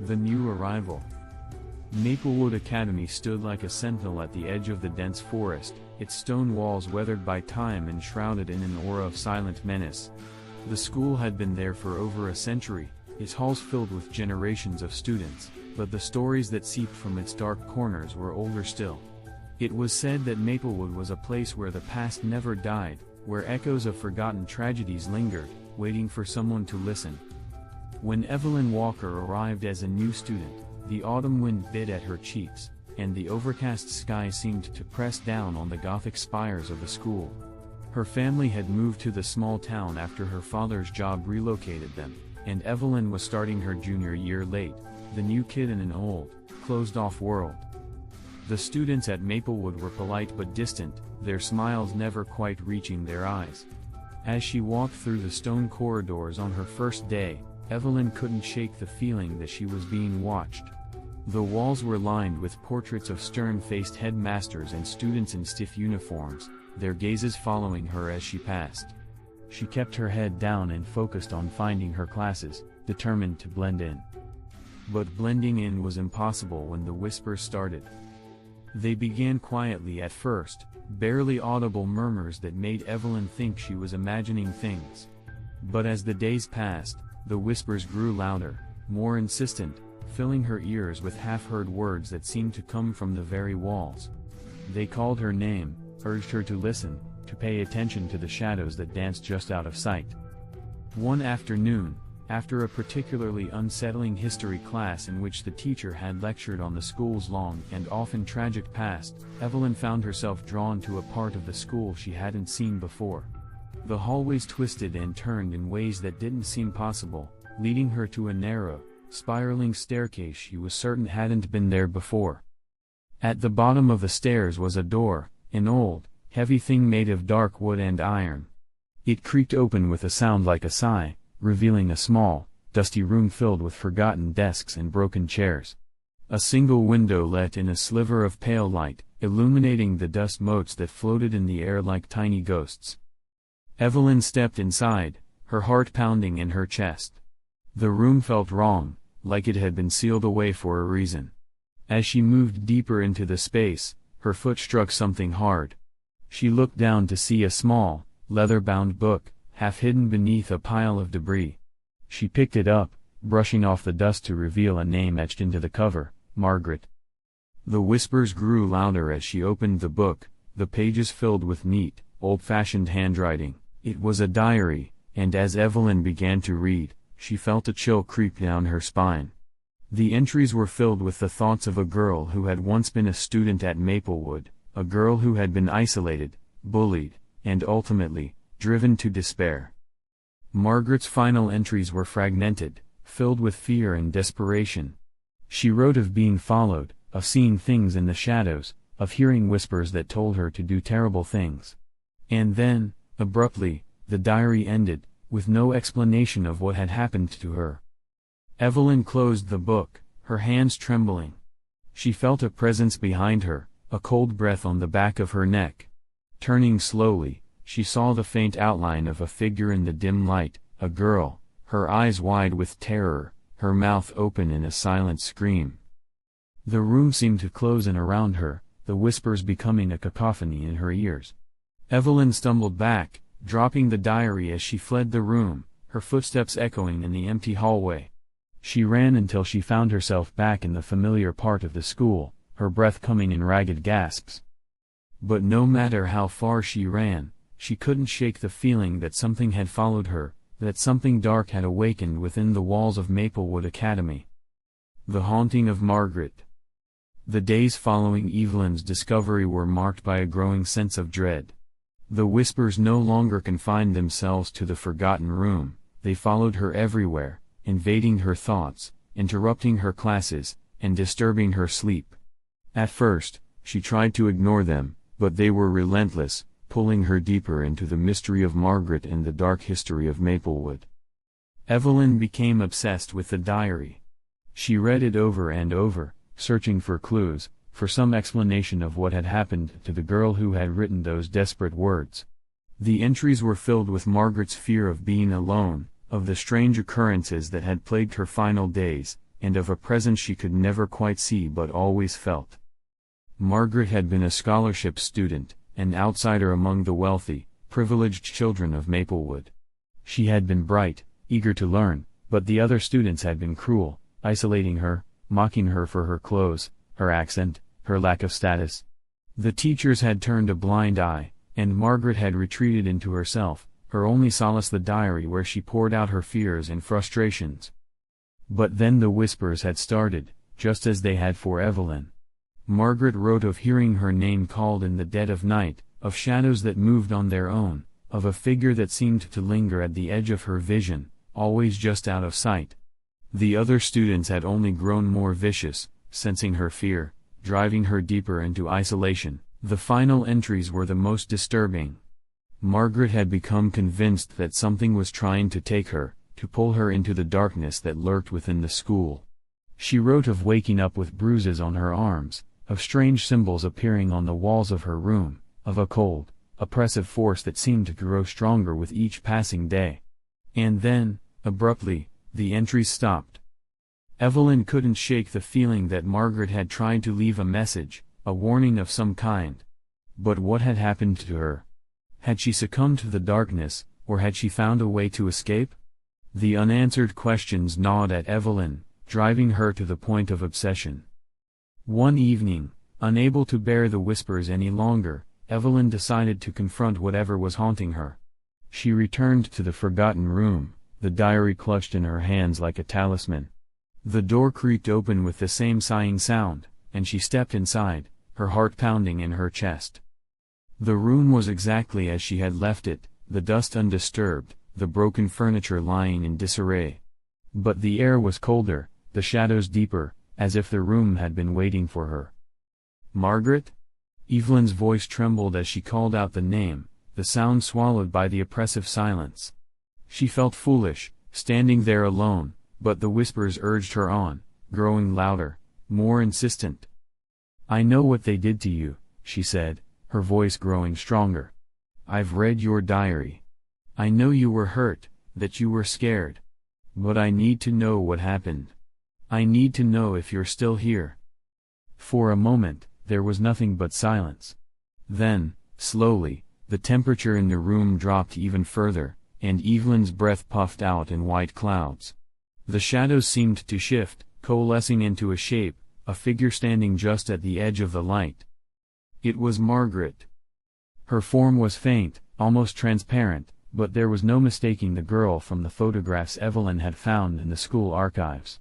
The new arrival. Maplewood Academy stood like a sentinel at the edge of the dense forest, its stone walls weathered by time and shrouded in an aura of silent menace. The school had been there for over a century, its halls filled with generations of students, but the stories that seeped from its dark corners were older still. It was said that Maplewood was a place where the past never died, where echoes of forgotten tragedies lingered, waiting for someone to listen. When Evelyn Walker arrived as a new student, the autumn wind bit at her cheeks, and the overcast sky seemed to press down on the gothic spires of the school. Her family had moved to the small town after her father's job relocated them, and Evelyn was starting her junior year late, the new kid in an old, closed-off world. The students at Maplewood were polite but distant, their smiles never quite reaching their eyes. As she walked through the stone corridors on her first day, Evelyn couldn't shake the feeling that she was being watched. The walls were lined with portraits of stern-faced headmasters and students in stiff uniforms, their gazes following her as she passed. She kept her head down and focused on finding her classes, determined to blend in. But blending in was impossible when the whispers started. They began quietly at first, barely audible murmurs that made Evelyn think she was imagining things. But as the days passed, the whispers grew louder, more insistent, filling her ears with half-heard words that seemed to come from the very walls. They called her name, urged her to listen, to pay attention to the shadows that danced just out of sight. One afternoon, after a particularly unsettling history class in which the teacher had lectured on the school's long and often tragic past, Evelyn found herself drawn to a part of the school she hadn't seen before. The hallways twisted and turned in ways that didn't seem possible, leading her to a narrow, spiraling staircase she was certain hadn't been there before. At the bottom of the stairs was a door, an old, heavy thing made of dark wood and iron. It creaked open with a sound like a sigh, revealing a small, dusty room filled with forgotten desks and broken chairs. A single window let in a sliver of pale light, illuminating the dust motes that floated in the air like tiny ghosts. Evelyn stepped inside, her heart pounding in her chest. The room felt wrong, like it had been sealed away for a reason. As she moved deeper into the space, her foot struck something hard. She looked down to see a small, leather-bound book, half hidden beneath a pile of debris. She picked it up, brushing off the dust to reveal a name etched into the cover, Margaret. The whispers grew louder as she opened the book, the pages filled with neat, old-fashioned handwriting. It was a diary, and as Evelyn began to read, she felt a chill creep down her spine. The entries were filled with the thoughts of a girl who had once been a student at Maplewood, a girl who had been isolated, bullied, and ultimately, driven to despair. Margaret's final entries were fragmented, filled with fear and desperation. She wrote of being followed, of seeing things in the shadows, of hearing whispers that told her to do terrible things. And then, abruptly, the diary ended, with no explanation of what had happened to her. Evelyn closed the book, her hands trembling. She felt a presence behind her, a cold breath on the back of her neck. Turning slowly, she saw the faint outline of a figure in the dim light, a girl, her eyes wide with terror, her mouth open in a silent scream. The room seemed to close in around her, the whispers becoming a cacophony in her ears. Evelyn stumbled back, dropping the diary as she fled the room, her footsteps echoing in the empty hallway. She ran until she found herself back in the familiar part of the school, her breath coming in ragged gasps. But no matter how far she ran, she couldn't shake the feeling that something had followed her, that something dark had awakened within the walls of Maplewood Academy. The haunting of Margaret. The days following Evelyn's discovery were marked by a growing sense of dread. The whispers no longer confined themselves to the forgotten room, they followed her everywhere, invading her thoughts, interrupting her classes, and disturbing her sleep. At first, she tried to ignore them, but they were relentless, pulling her deeper into the mystery of Margaret and the dark history of Maplewood. Evelyn became obsessed with the diary. She read it over and over, searching for clues, for some explanation of what had happened to the girl who had written those desperate words. The entries were filled with Margaret's fear of being alone, of the strange occurrences that had plagued her final days, and of a presence she could never quite see but always felt. Margaret had been a scholarship student, an outsider among the wealthy, privileged children of Maplewood. She had been bright, eager to learn, but the other students had been cruel, isolating her, mocking her for her clothes, her accent, her lack of status. The teachers had turned a blind eye, and Margaret had retreated into herself, her only solace the diary where she poured out her fears and frustrations. But then the whispers had started, just as they had for Evelyn. Margaret wrote of hearing her name called in the dead of night, of shadows that moved on their own, of a figure that seemed to linger at the edge of her vision, always just out of sight. The other students had only grown more vicious, sensing her fear, driving her deeper into isolation. The final entries were the most disturbing. Margaret had become convinced that something was trying to take her, to pull her into the darkness that lurked within the school. She wrote of waking up with bruises on her arms, of strange symbols appearing on the walls of her room, of a cold, oppressive force that seemed to grow stronger with each passing day. And then, abruptly, the entries stopped. Evelyn couldn't shake the feeling that Margaret had tried to leave a message, a warning of some kind. But what had happened to her? Had she succumbed to the darkness, or had she found a way to escape? The unanswered questions gnawed at Evelyn, driving her to the point of obsession. One evening, unable to bear the whispers any longer, Evelyn decided to confront whatever was haunting her. She returned to the forgotten room, the diary clutched in her hands like a talisman. The door creaked open with the same sighing sound, and she stepped inside, her heart pounding in her chest. The room was exactly as she had left it, the dust undisturbed, the broken furniture lying in disarray. But the air was colder, the shadows deeper, as if the room had been waiting for her. "Margaret?" Evelyn's voice trembled as she called out the name, the sound swallowed by the oppressive silence. She felt foolish, standing there alone, but the whispers urged her on, growing louder, more insistent. "I know what they did to you," she said, her voice growing stronger. "I've read your diary. I know you were hurt, that you were scared. But I need to know what happened. I need to know if you're still here." For a moment, there was nothing but silence. Then, slowly, the temperature in the room dropped even further, and Evelyn's breath puffed out in white clouds. The shadows seemed to shift, coalescing into a shape, a figure standing just at the edge of the light. It was Margaret. Her form was faint, almost transparent, but there was no mistaking the girl from the photographs Evelyn had found in the school archives.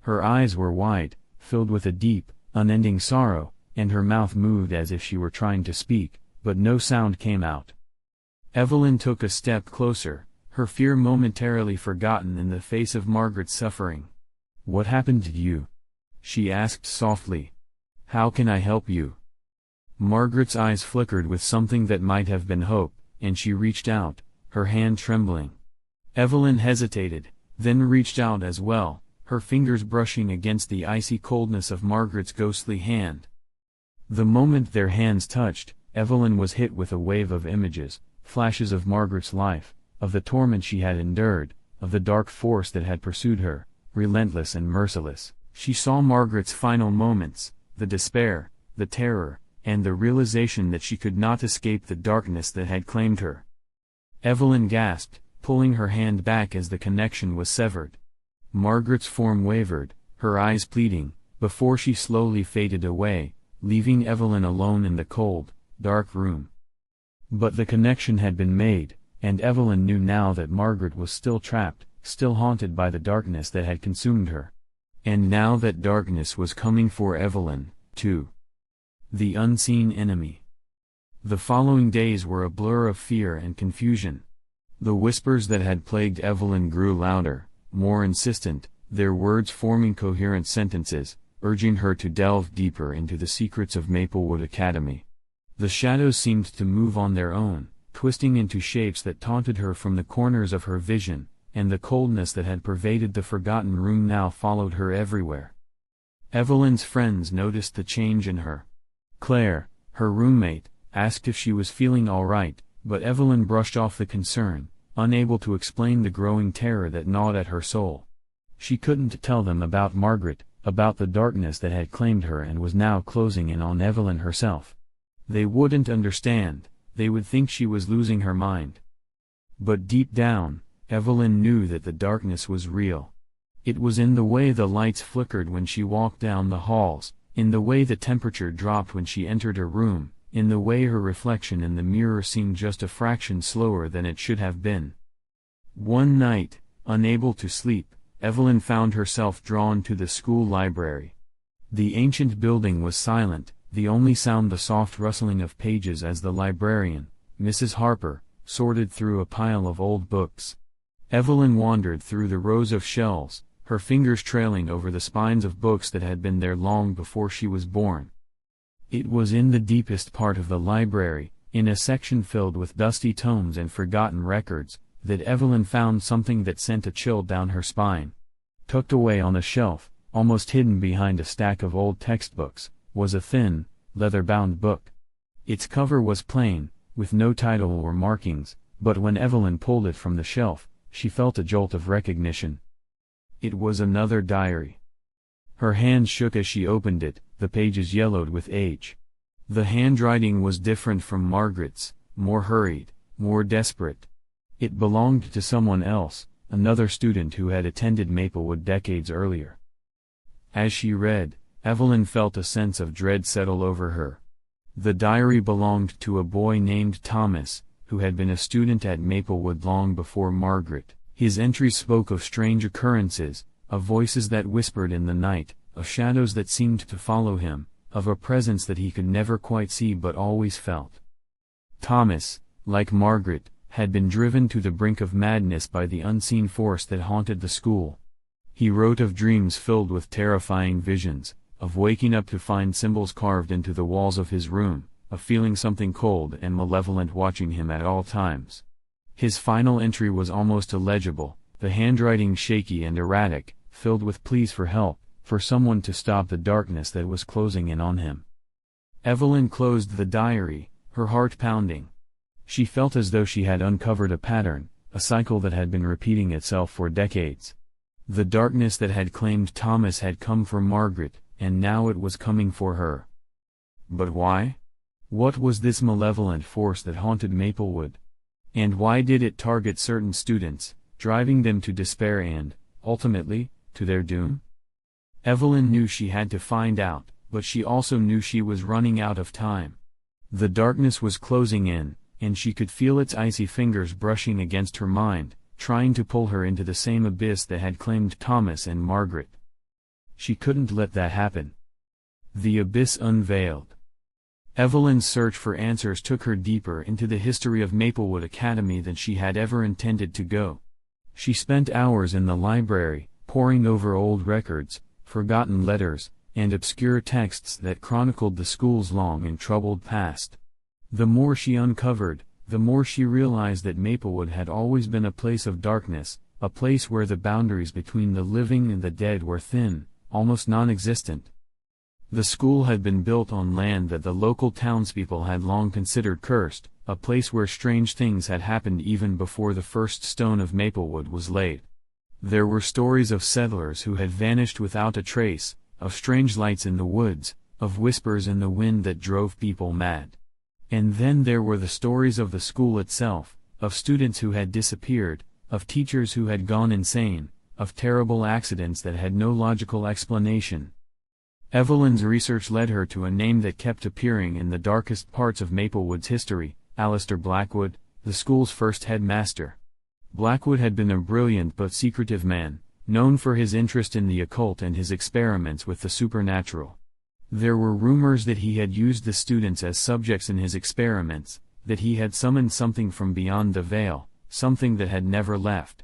Her eyes were wide, filled with a deep, unending sorrow, and her mouth moved as if she were trying to speak, but no sound came out. Evelyn took a step closer, her fear momentarily forgotten in the face of Margaret's suffering. "What happened to you?" she asked softly. "How can I help you?" Margaret's eyes flickered with something that might have been hope, and she reached out, her hand trembling. Evelyn hesitated, then reached out as well, her fingers brushing against the icy coldness of Margaret's ghostly hand. The moment their hands touched, Evelyn was hit with a wave of images, flashes of Margaret's life, of the torment she had endured, of the dark force that had pursued her, relentless and merciless. She saw Margaret's final moments, the despair, the terror, and the realization that she could not escape the darkness that had claimed her. Evelyn gasped, pulling her hand back as the connection was severed. Margaret's form wavered, her eyes pleading, before she slowly faded away, leaving Evelyn alone in the cold, dark room. But the connection had been made, and Evelyn knew now that Margaret was still trapped, still haunted by the darkness that had consumed her. And now that darkness was coming for Evelyn, too. The unseen enemy. The following days were a blur of fear and confusion. The whispers that had plagued Evelyn grew louder, more insistent, their words forming coherent sentences, urging her to delve deeper into the secrets of Maplewood Academy. The shadows seemed to move on their own, twisting into shapes that taunted her from the corners of her vision, and the coldness that had pervaded the forgotten room now followed her everywhere. Evelyn's friends noticed the change in her. Claire, her roommate, asked if she was feeling all right, but Evelyn brushed off the concern, unable to explain the growing terror that gnawed at her soul. She couldn't tell them about Margaret, about the darkness that had claimed her and was now closing in on Evelyn herself. They wouldn't understand, they would think she was losing her mind. But deep down, Evelyn knew that the darkness was real. It was in the way the lights flickered when she walked down the halls, in the way the temperature dropped when she entered a room, in the way her reflection in the mirror seemed just a fraction slower than it should have been. One night, unable to sleep, Evelyn found herself drawn to the school library. The ancient building was silent, the only sound the soft rustling of pages as the librarian, Mrs. Harper, sorted through a pile of old books. Evelyn wandered through the rows of shelves, her fingers trailing over the spines of books that had been there long before she was born. It was in the deepest part of the library, in a section filled with dusty tomes and forgotten records, that Evelyn found something that sent a chill down her spine. Tucked away on a shelf, almost hidden behind a stack of old textbooks, was a thin, leather-bound book. Its cover was plain, with no title or markings, but when Evelyn pulled it from the shelf, she felt a jolt of recognition. It was another diary. Her hand shook as she opened it, the pages yellowed with age. The handwriting was different from Margaret's, more hurried, more desperate. It belonged to someone else, another student who had attended Maplewood decades earlier. As she read, Evelyn felt a sense of dread settle over her. The diary belonged to a boy named Thomas, who had been a student at Maplewood long before Margaret. His entries spoke of strange occurrences, of voices that whispered in the night, of shadows that seemed to follow him, of a presence that he could never quite see but always felt. Thomas, like Margaret, had been driven to the brink of madness by the unseen force that haunted the school. He wrote of dreams filled with terrifying visions, of waking up to find symbols carved into the walls of his room, of feeling something cold and malevolent watching him at all times. His final entry was almost illegible, the handwriting shaky and erratic, filled with pleas for help, for someone to stop the darkness that was closing in on him. Evelyn closed the diary, her heart pounding. She felt as though she had uncovered a pattern, a cycle that had been repeating itself for decades. The darkness that had claimed Thomas had come for Margaret, and now it was coming for her. But why? What was this malevolent force that haunted Maplewood? And why did it target certain students, driving them to despair and, ultimately, to their doom? Evelyn knew she had to find out, but she also knew she was running out of time. The darkness was closing in, and she could feel its icy fingers brushing against her mind, trying to pull her into the same abyss that had claimed Thomas and Margaret. She couldn't let that happen. The abyss unveiled. Evelyn's search for answers took her deeper into the history of Maplewood Academy than she had ever intended to go. She spent hours in the library, poring over old records, forgotten letters, and obscure texts that chronicled the school's long and troubled past. The more she uncovered, the more she realized that Maplewood had always been a place of darkness, a place where the boundaries between the living and the dead were thin, almost non-existent. The school had been built on land that the local townspeople had long considered cursed, a place where strange things had happened even before the first stone of Maplewood was laid. There were stories of settlers who had vanished without a trace, of strange lights in the woods, of whispers in the wind that drove people mad. And then there were the stories of the school itself, of students who had disappeared, of teachers who had gone insane, of terrible accidents that had no logical explanation. Evelyn's research led her to a name that kept appearing in the darkest parts of Maplewood's history, Alistair Blackwood, the school's first headmaster. Blackwood had been a brilliant but secretive man, known for his interest in the occult and his experiments with the supernatural. There were rumors that he had used the students as subjects in his experiments, that he had summoned something from beyond the veil, something that had never left.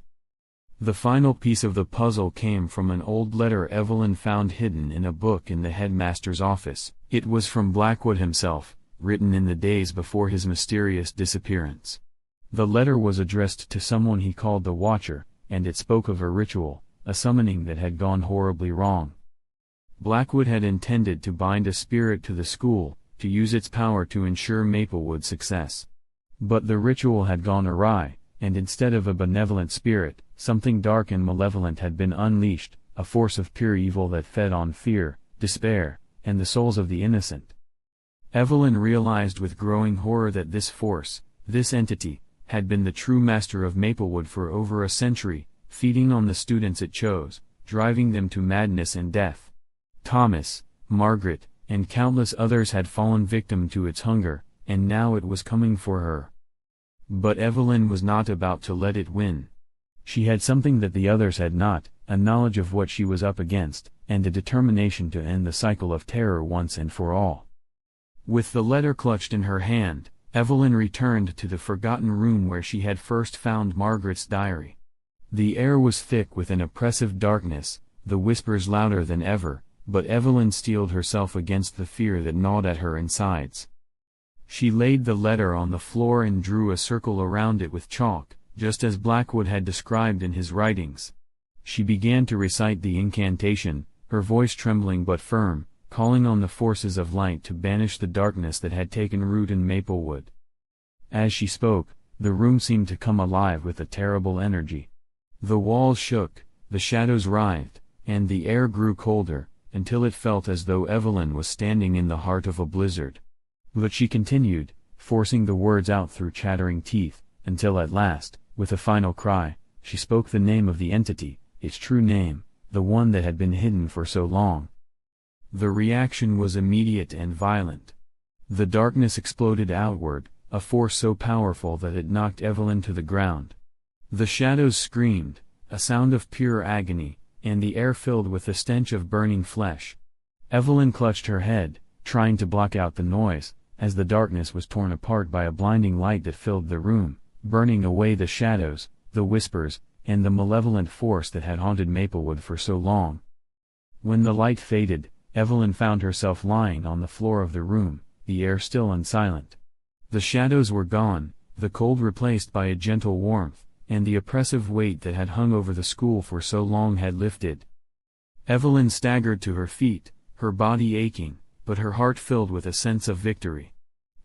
The final piece of the puzzle came from an old letter Evelyn found hidden in a book in the headmaster's office. It was from Blackwood himself, written in the days before his mysterious disappearance. The letter was addressed to someone he called the Watcher, and it spoke of a ritual, a summoning that had gone horribly wrong. Blackwood had intended to bind a spirit to the school, to use its power to ensure Maplewood's success. But the ritual had gone awry, and instead of a benevolent spirit, something dark and malevolent had been unleashed, a force of pure evil that fed on fear, despair, and the souls of the innocent. Evelyn realized with growing horror that this force, this entity, had been the true master of Maplewood for over a century, feeding on the students it chose, driving them to madness and death. Thomas, Margaret, and countless others had fallen victim to its hunger, and now it was coming for her. But Evelyn was not about to let it win. She had something that the others had not, a knowledge of what she was up against, and a determination to end the cycle of terror once and for all. With the letter clutched in her hand, Evelyn returned to the forgotten room where she had first found Margaret's diary. The air was thick with an oppressive darkness, the whispers louder than ever, but Evelyn steeled herself against the fear that gnawed at her insides. She laid the letter on the floor and drew a circle around it with chalk, just as Blackwood had described in his writings. She began to recite the incantation, her voice trembling but firm, calling on the forces of light to banish the darkness that had taken root in Maplewood. As she spoke, the room seemed to come alive with a terrible energy. The walls shook, the shadows writhed, and the air grew colder, until it felt as though Evelyn was standing in the heart of a blizzard. But she continued, forcing the words out through chattering teeth, until at last, with a final cry, she spoke the name of the entity, its true name, the one that had been hidden for so long. The reaction was immediate and violent. The darkness exploded outward, a force so powerful that it knocked Evelyn to the ground. The shadows screamed, a sound of pure agony, and the air filled with the stench of burning flesh. Evelyn clutched her head, trying to block out the noise, as the darkness was torn apart by a blinding light that filled the room, burning away the shadows, the whispers, and the malevolent force that had haunted Maplewood for so long. When the light faded, Evelyn found herself lying on the floor of the room, the air still and silent. The shadows were gone, the cold replaced by a gentle warmth, and the oppressive weight that had hung over the school for so long had lifted. Evelyn staggered to her feet, her body aching, but her heart filled with a sense of victory.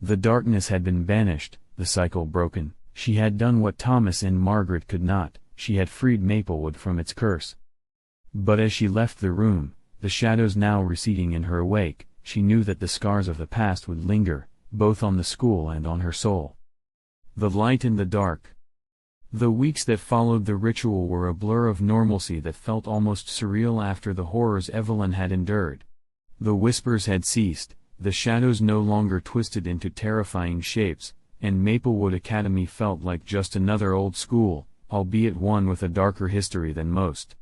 The darkness had been banished, the cycle broken, she had done what Thomas and Margaret could not, she had freed Maplewood from its curse. But as she left the room, the shadows now receding in her wake, she knew that the scars of the past would linger, both on the school and on her soul. The light in the dark. The weeks that followed the ritual were a blur of normalcy that felt almost surreal after the horrors Evelyn had endured. The whispers had ceased, the shadows no longer twisted into terrifying shapes, and Maplewood Academy felt like just another old school, albeit one with a darker history than most.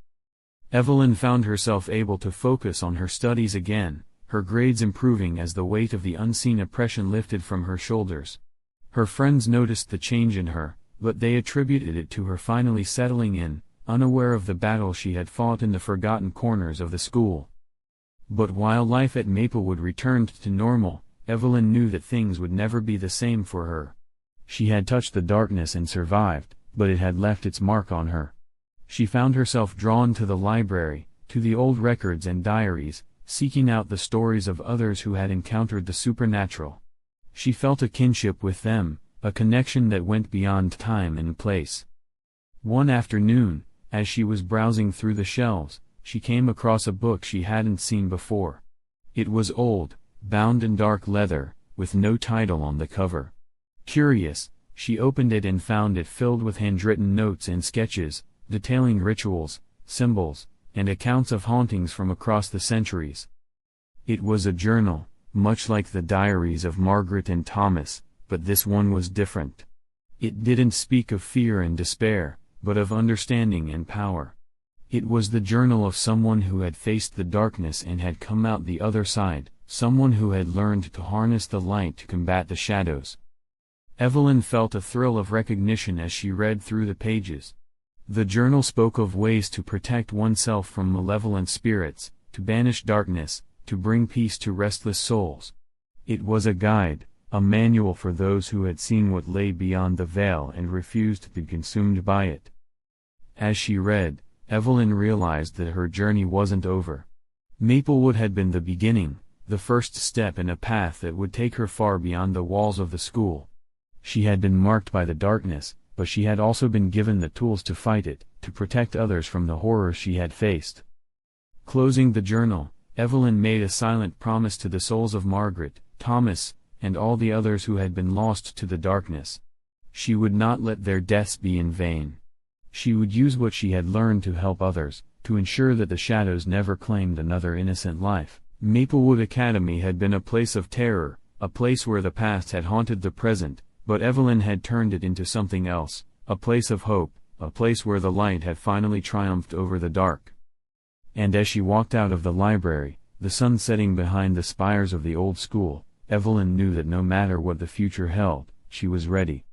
Evelyn found herself able to focus on her studies again, her grades improving as the weight of the unseen oppression lifted from her shoulders. Her friends noticed the change in her, but they attributed it to her finally settling in, unaware of the battle she had fought in the forgotten corners of the school. But while life at Maplewood returned to normal, Evelyn knew that things would never be the same for her. She had touched the darkness and survived, but it had left its mark on her. She found herself drawn to the library, to the old records and diaries, seeking out the stories of others who had encountered the supernatural. She felt a kinship with them, a connection that went beyond time and place. One afternoon, as she was browsing through the shelves, she came across a book she hadn't seen before. It was old, bound in dark leather, with no title on the cover. Curious, she opened it and found it filled with handwritten notes and sketches, detailing rituals, symbols, and accounts of hauntings from across the centuries. It was a journal, much like the diaries of Margaret and Thomas, but this one was different. It didn't speak of fear and despair, but of understanding and power. It was the journal of someone who had faced the darkness and had come out the other side, someone who had learned to harness the light to combat the shadows. Evelyn felt a thrill of recognition as she read through the pages. The journal spoke of ways to protect oneself from malevolent spirits, to banish darkness, to bring peace to restless souls. It was a guide, a manual for those who had seen what lay beyond the veil and refused to be consumed by it. As she read, Evelyn realized that her journey wasn't over. Maplewood had been the beginning, the first step in a path that would take her far beyond the walls of the school. She had been marked by the darkness, but she had also been given the tools to fight it, to protect others from the horrors she had faced. Closing the journal, Evelyn made a silent promise to the souls of Margaret, Thomas, and all the others who had been lost to the darkness. She would not let their deaths be in vain. She would use what she had learned to help others, to ensure that the shadows never claimed another innocent life. Maplewood Academy had been a place of terror, a place where the past had haunted the present, but Evelyn had turned it into something else, a place of hope, a place where the light had finally triumphed over the dark. And as she walked out of the library, the sun setting behind the spires of the old school, Evelyn knew that no matter what the future held, she was ready.